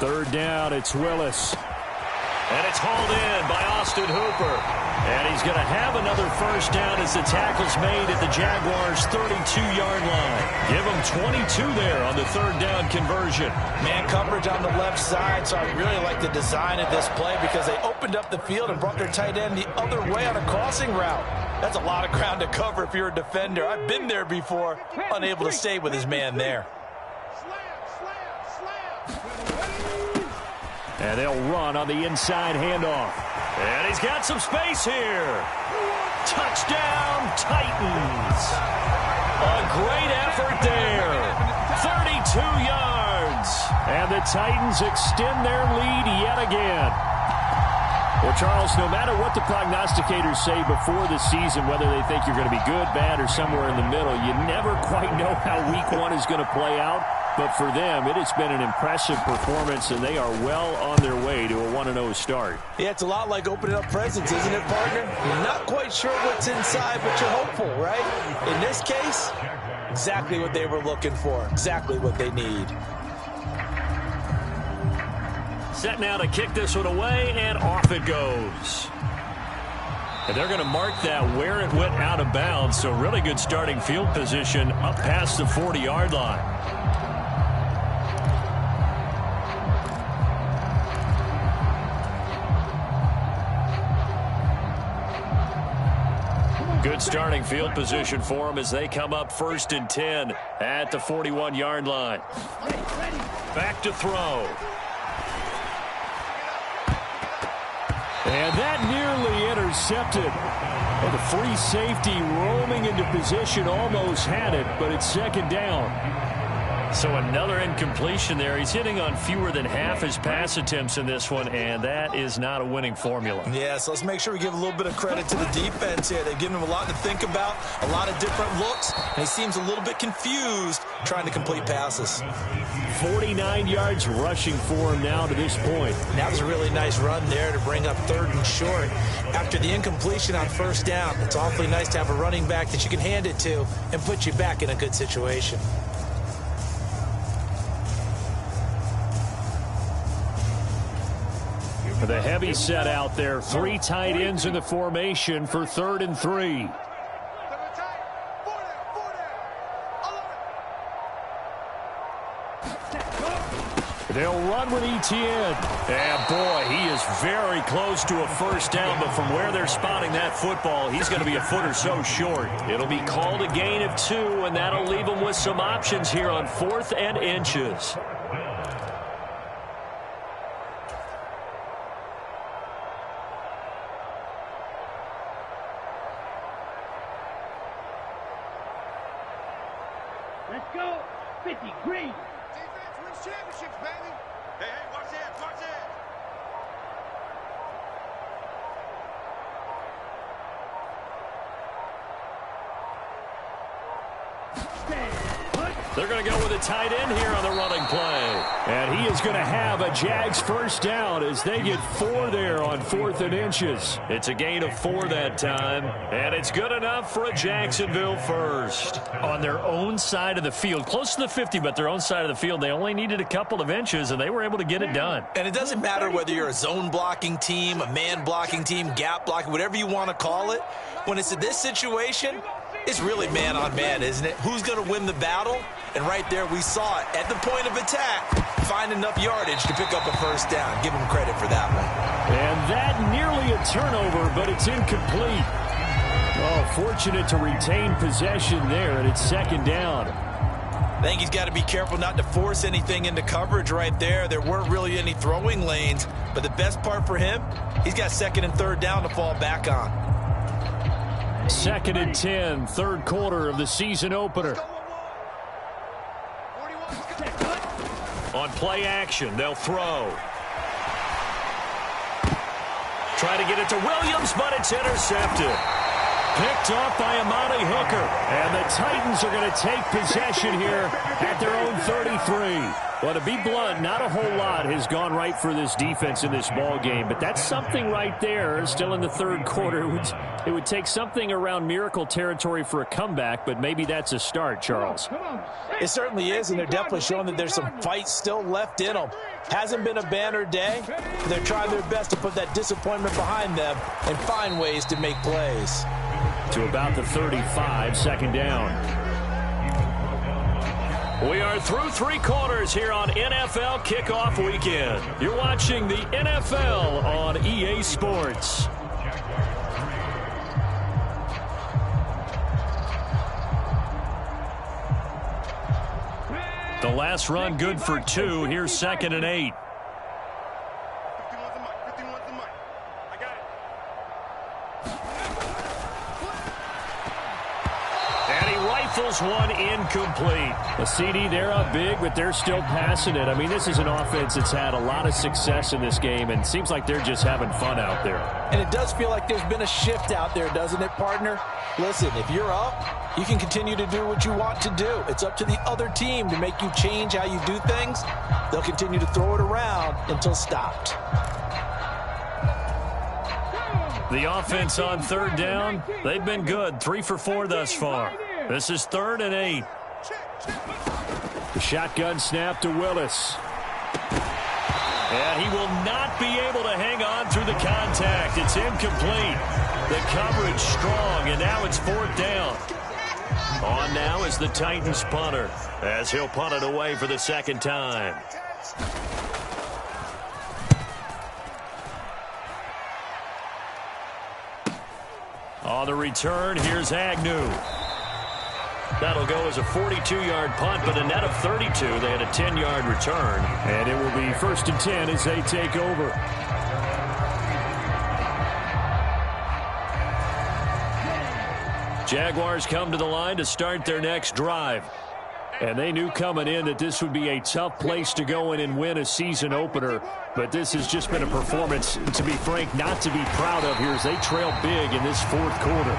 Third down, it's Willis. And it's hauled in by Austin Hooper. And he's going to have another first down as the tackle's made at the Jaguars' 32-yard line. Give him 22 there on the third down conversion. Man coverage on the left side, so I really like the design of this play because they opened up the field and brought their tight end the other way on a crossing route. That's a lot of ground to cover if you're a defender. I've been there before, unable to stay with his man there. And they'll run on the inside handoff. And he's got some space here. Touchdown, Titans. A great effort there. 32 yards. And the Titans extend their lead yet again. Well, Charles, no matter what the prognosticators say before the season, whether they think you're going to be good, bad, or somewhere in the middle, you never quite know how week one is going to play out. But for them, it has been an impressive performance, and they are well on their way to a 1-0 start. Yeah, it's a lot like opening up presents, isn't it, partner? You're not quite sure what's inside, but you're hopeful, right? In this case, exactly what they were looking for, exactly what they need. Set now to kick this one away, and off it goes. And they're going to mark that where it went out of bounds, so really good starting field position up past the 40-yard line. Good starting field position for them as they come up 1st and 10 at the 41-yard line. Back to throw. And that nearly intercepted. Well, the free safety roaming into position almost had it, but it's second down. So another incompletion there. He's hitting on fewer than half his pass attempts in this one, and that is not a winning formula. Yeah, so let's make sure we give a little bit of credit to the defense here. They've given him a lot to think about, a lot of different looks, and he seems a little bit confused trying to complete passes. 49 yards rushing for him now to this point. That was a really nice run there to bring up 3rd and short. After the incompletion on 1st down, it's awfully nice to have a running back that you can hand it to and put you back in a good situation. The heavy set out there. 3 tight ends in the formation for 3rd and 3. They'll run with Etienne. And boy, he is very close to a first down, but from where they're spotting that football, he's going to be a foot or so short. It'll be called a gain of 2, and that'll leave them with some options here on 4th and inches. Let's go. 50, green. Defense wins championships, baby. Hey, watch that, watch that. They're going to go with a tight end here on the running play. And he is going to have a Jags first down as they get 4 there on 4th and inches. It's a gain of 4 that time, and it's good enough for a Jacksonville first. On their own side of the field, close to the 50, but their own side of the field, they only needed a couple of inches, and they were able to get it done. And it doesn't matter whether you're a zone blocking team, a man blocking team, gap blocking, whatever you want to call it. When it's in this situation, it's really man on man, isn't it? Who's going to win the battle? And right there, we saw it at the point of attack. Find enough yardage to pick up a first down. Give him credit for that one. And that nearly a turnover, but it's incomplete. Oh, fortunate to retain possession there, and it's second down. I think he's got to be careful not to force anything into coverage right there. There weren't really any throwing lanes, but the best part for him, he's got 2nd and 3rd down to fall back on. 2nd and 10, 3rd quarter of the season opener. On play action, they'll throw. Try to get it to Williams, but it's intercepted. picked off by Amani Hooker. And the Titans are going to take possession here at their own 33. Well, to be blunt, not a whole lot has gone right for this defense in this ball game, but that's something right there. Still in the third quarter, it would take something around miracle territory for a comeback, but maybe that's a start, Charles. It certainly is, and they're definitely showing that there's some fight still left in them. Hasn't been a banner day. They're trying their best to put that disappointment behind them and find ways to make plays. To about the 35, second down. We are through three quarters here on NFL Kickoff Weekend. You're watching the NFL on EA Sports. The last run good for 2. Here's 2nd and 8. Rifles one incomplete. A CD, they're up big, but they're still passing it. I mean, this is an offense that's had a lot of success in this game, and seems like they're just having fun out there. And it does feel like there's been a shift out there, doesn't it, partner? Listen, if you're up, you can continue to do what you want to do. It's up to the other team to make you change how you do things. They'll continue to throw it around until stopped. The offense on third down, they've been good. 3 for 4 thus far. This is 3rd and 8. The shotgun snap to Willis. And he will not be able to hang on through the contact. It's incomplete. The coverage strong, and now it's 4th down. On now is the Titans punter, as he'll punt it away for the second time. On the return, here's Agnew. That'll go as a 42-yard punt, but a net of 32. They had a 10-yard return. And it will be 1st and 10 as they take over. Jaguars come to the line to start their next drive. And they knew coming in that this would be a tough place to go in and win a season opener. But this has just been a performance, to be frank, not to be proud of here as they trail big in this 4th quarter.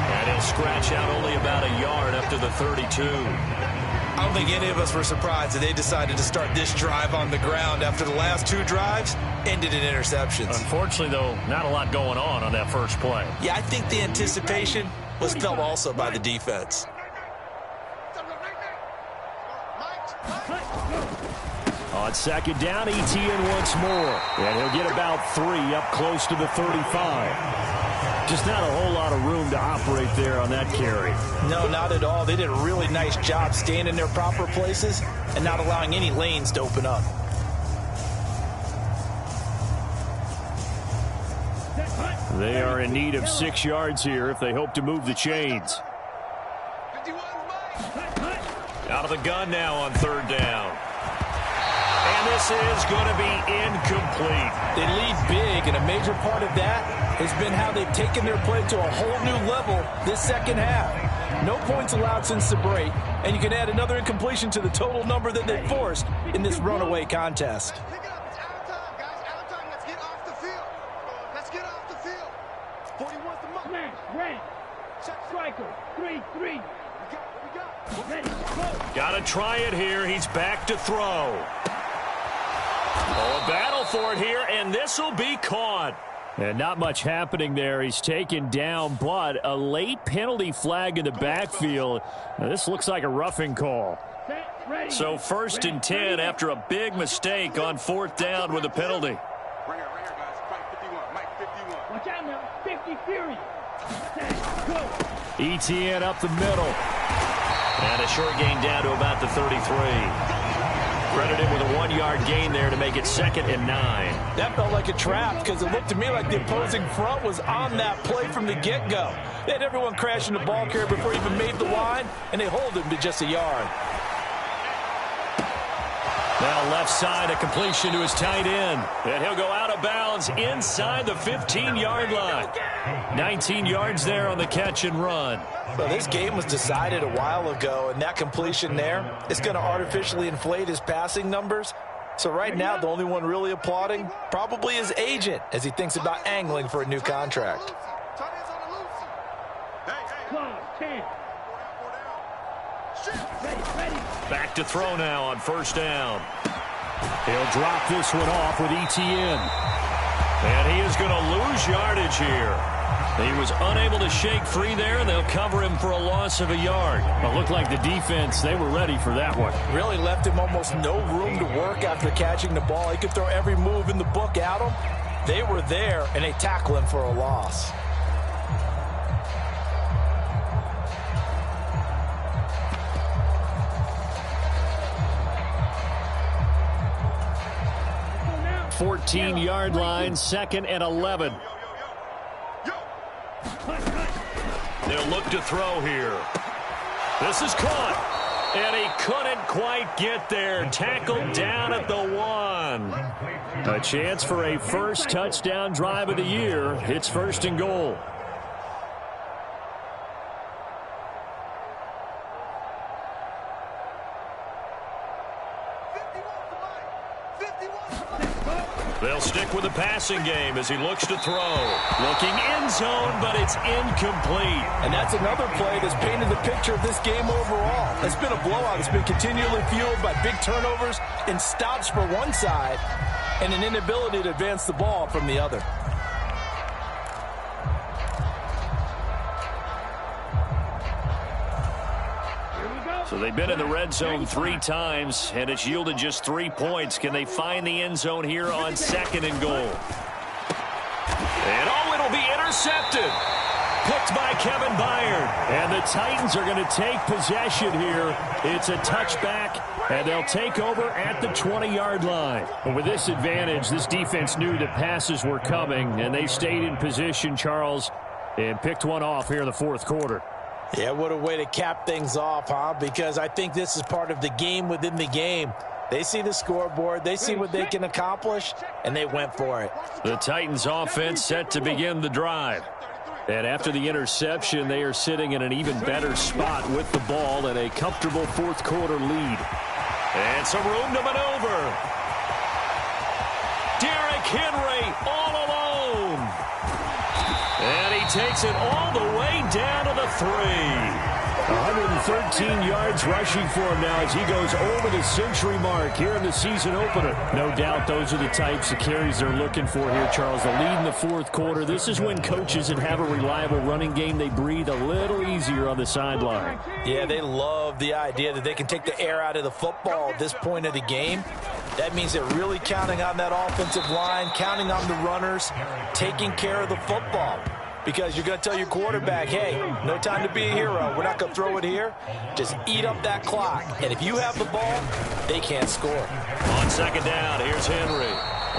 And he'll scratch out only about a yard up to the 32. I don't think any of us were surprised that they decided to start this drive on the ground after the last 2 drives ended in interceptions. Unfortunately, though, not a lot going on that first play. Yeah, I think the anticipation was felt also by the defense. On second down, Etienne once more. And he'll get about 3 up close to the 35. Just not a whole lot of room to operate there on that carry. No, not at all. They did a really nice job staying in their proper places and not allowing any lanes to open up. They are in need of 6 yards here if they hope to move the chains. Out of the gun now on 3rd down. And this is going to be incomplete. They lead big, and a major part of that has been how they've taken their play to a whole new level this second half. No points allowed since the break, and you can add another incompletion to the total number that they forced in this runaway contest. Pick it up. It's out of time, guys. Out of time. Let's get off the field. Let's get off the field. 41's the mark. Smash, red. Check striker. 3-3. We got. Ready, go. Got to try it here. He's back to throw. Oh, a battle for it here, and this will be caught. And not much happening there. He's taken down, but a late penalty flag in the backfield. Now, this looks like a roughing call. So 1st and 10 after a big mistake on 4th down with a penalty. Right here, guys. Mike 51. Mike 51. Watch out now. 50 Fury. Set, go. Etienne up the middle. And a short gain down to about the 33. Credit him with a 1-yard gain there to make it 2nd and 9. That felt like a trap because it looked to me like the opposing front was on that play from the get-go. They had everyone crashing the ball carrier before he even made the line, and they hold him to just a yard. Now left side, a completion to his tight end. And he'll go out of bounds inside the 15-yard line. 19 yards there on the catch and run. Well, this game was decided a while ago, and that completion there is going to artificially inflate his passing numbers. So right now, the only one really applauding probably his agent as he thinks about angling for a new contract. Back to throw now on first down. He'll drop this one off with ETN. And he is going to lose yardage here. He was unable to shake free there, and they'll cover him for a loss of a yard. It looked like the defense, they were ready for that one. Really left him almost no room to work after catching the ball. He could throw every move in the book at him. They were there, and they tackle him for a loss. – 14-yard line, 2nd and 11. They'll look to throw here. This is caught. And he couldn't quite get there. Tackled down at the 1. A chance for a first touchdown drive of the year. It's 1st and goal. They'll stick with the passing game as he looks to throw. Looking end zone, but it's incomplete. And that's another play that's painted the picture of this game overall. It's been a blowout. It's been continually fueled by big turnovers and stops for one side and an inability to advance the ball from the other. So they've been in the red zone 3 times, and it's yielded just 3 points. Can they find the end zone here on 2nd and goal? And oh, it'll be intercepted. Picked by Kevin Byard. And the Titans are going to take possession here. It's a touchback, and they'll take over at the 20-yard line. But with this advantage, this defense knew that passes were coming, and they stayed in position, Charles, and picked one off here in the 4th quarter. Yeah, what a way to cap things off, huh? Because I think this is part of the game within the game. They see the scoreboard, they see what they can accomplish, and they went for it. The Titans offense set to begin the drive. And after the interception, they are sitting in an even better spot with the ball and a comfortable 4th quarter lead. And some room to maneuver. Derrick Henry all alone. And he takes it all the way down to the 3. 113 yards rushing for him now as he goes over the century mark here in the season opener. No doubt those are the types of carries they're looking for here, Charles. The lead in the 4th quarter. This is when coaches that have a reliable running game, they breathe a little easier on the sideline. Yeah, they love the idea that they can take the air out of the football at this point of the game. That means they're really counting on that offensive line, counting on the runners, taking care of the football. Because you're going to tell your quarterback, hey, no time to be a hero. We're not going to throw it here. Just eat up that clock. And if you have the ball, they can't score. On 2nd down, here's Henry.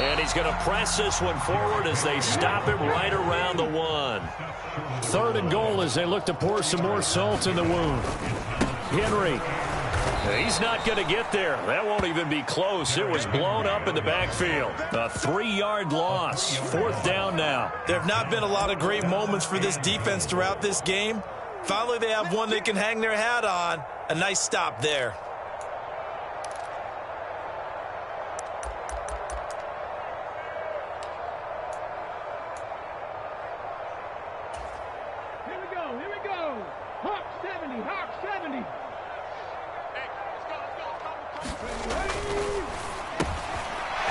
And he's going to press this one forward as they stop him right around the 1. 3rd and goal as they look to pour some more salt in the wound. Henry. He's not going to get there. That won't even be close. It was blown up in the backfield. A 3-yard loss. 4th down now. There have not been a lot of great moments for this defense throughout this game. Finally, they have one they can hang their hat on. A nice stop there. Here we go. Hawk 70, Hawk 70.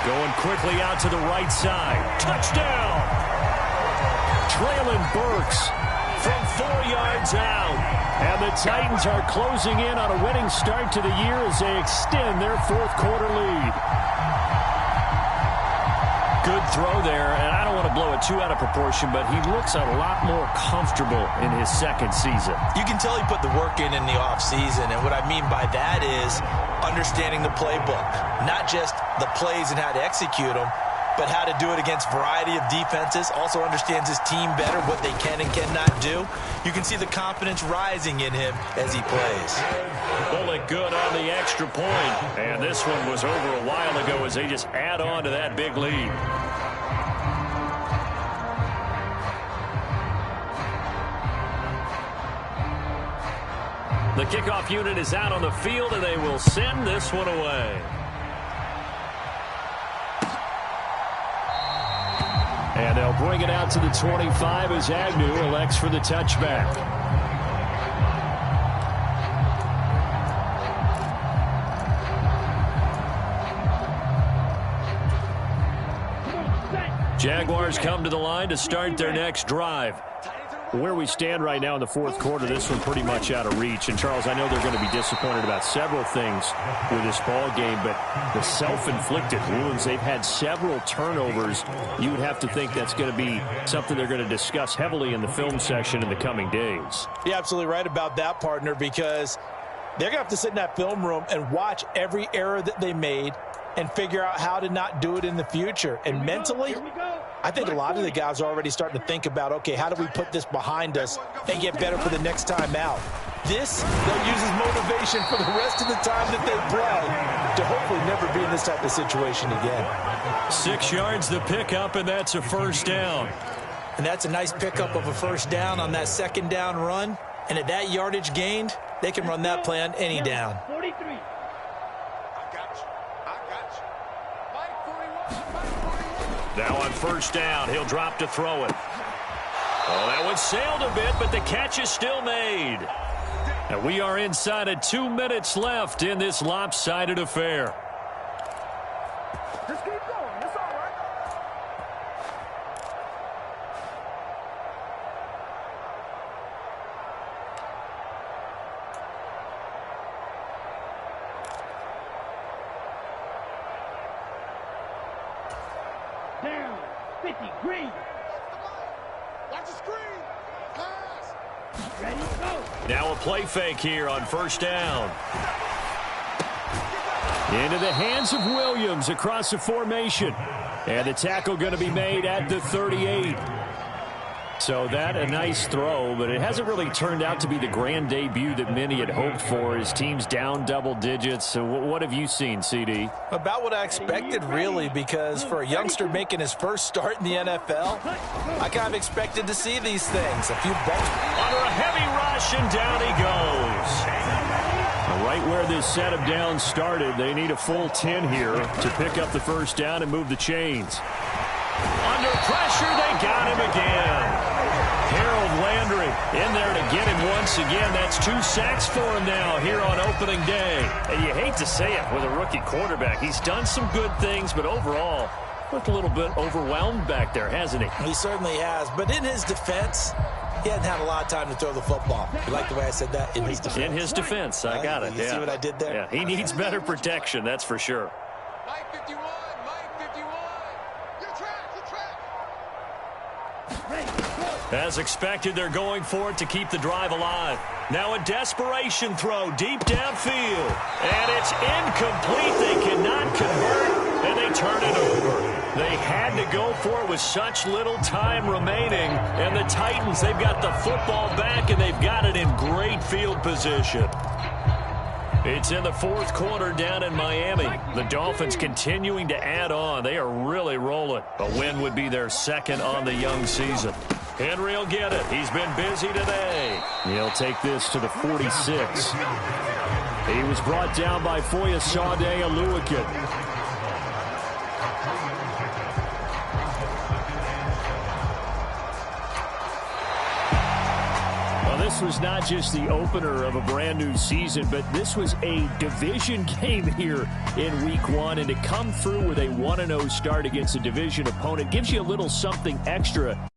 Going quickly out to the right side. Touchdown! Traylon Burks from 4 yards out. And the Titans are closing in on a winning start to the year as they extend their 4th quarter lead. Good throw there, and I don't want to blow it too out of proportion, but he looks a lot more comfortable in his 2nd season. You can tell he put the work in the offseason, and what I mean by that is understanding the playbook. Not just the plays and how to execute them, but how to do it against a variety of defenses. Also understands his team better, what they can and cannot do. You can see the confidence rising in him as he plays. Bullet good on the extra point. And this one was over a while ago as they just add on to that big lead. The kickoff unit is out on the field, and they will send this one away. And they'll bring it out to the 25 as Agnew elects for the touchback. Jaguars come to the line to start their next drive. Where we stand right now in the fourth quarter, this one pretty much out of reach. And, Charles, I know they're going to be disappointed about several things with this ball game, but the self-inflicted wounds, they've had several turnovers. You would have to think that's going to be something they're going to discuss heavily in the film session in the coming days. You're absolutely right about that, partner, because they're going to have to sit in that film room and watch every error that they made and figure out how to not do it in the future. And mentally, I think a lot of the guys are already starting to think about, okay, how do we put this behind us and get better for the next time out? This, they'll use as motivation for the rest of the time that they play to hopefully never be in this type of situation again. 6 yards the pickup, and that's a first down. And that's a nice pickup of a first down on that second down run. And at that yardage gained, they can run that play on any down. 43. Now on first down, he'll drop to throw it. Oh, that one sailed a bit, but the catch is still made. And we are inside of 2 minutes left in this lopsided affair. Just keep going. It's all right. Down. 50. Green. Watch the screen. Pass. Ready, go. Now a play fake here on first down. Into the hands of Williams across the formation. And the tackle going to be made at the 38. So that a nice throw, but it hasn't really turned out to be the grand debut that many had hoped for. His team's down double digits. So what have you seen, CD? About what I expected, really, because for a youngster making his first start in the NFL, I kind of expected to see these things. A few bumps. Under a heavy rush, and down he goes. Right where this set of downs started, they need a full 10 here to pick up the first down and move the chains. Under pressure, they got him again. Harold Landry in there to get him once again. That's 2 sacks for him now here on opening day. And you hate to say it with a rookie quarterback. He's done some good things, but overall, looked a little bit overwhelmed back there, hasn't he? He certainly has. But in his defense, he hasn't had a lot of time to throw the football. You like the way I said that? In his defense. In his defense. I got it. You see what I did there? Yeah, he needs better protection, that's for sure. Mike 51. Mike 51. Your track. As expected, they're going for it to keep the drive alive. Now a desperation throw deep downfield. And it's incomplete. They cannot convert, and they turn it over. They had to go for it with such little time remaining. And the Titans, they've got the football back, and they've got it in great field position. It's in the fourth quarter down in Miami. The Dolphins continuing to add on. They are really rolling. A win would be their second on the young season. Henry will get it. He's been busy today. He'll take this to the 46. He was brought down by Foyesade Aluakin. This was not just the opener of a brand new season, but this was a division game here in week 1. And to come through with a 1-0 start against a division opponent gives you a little something extra.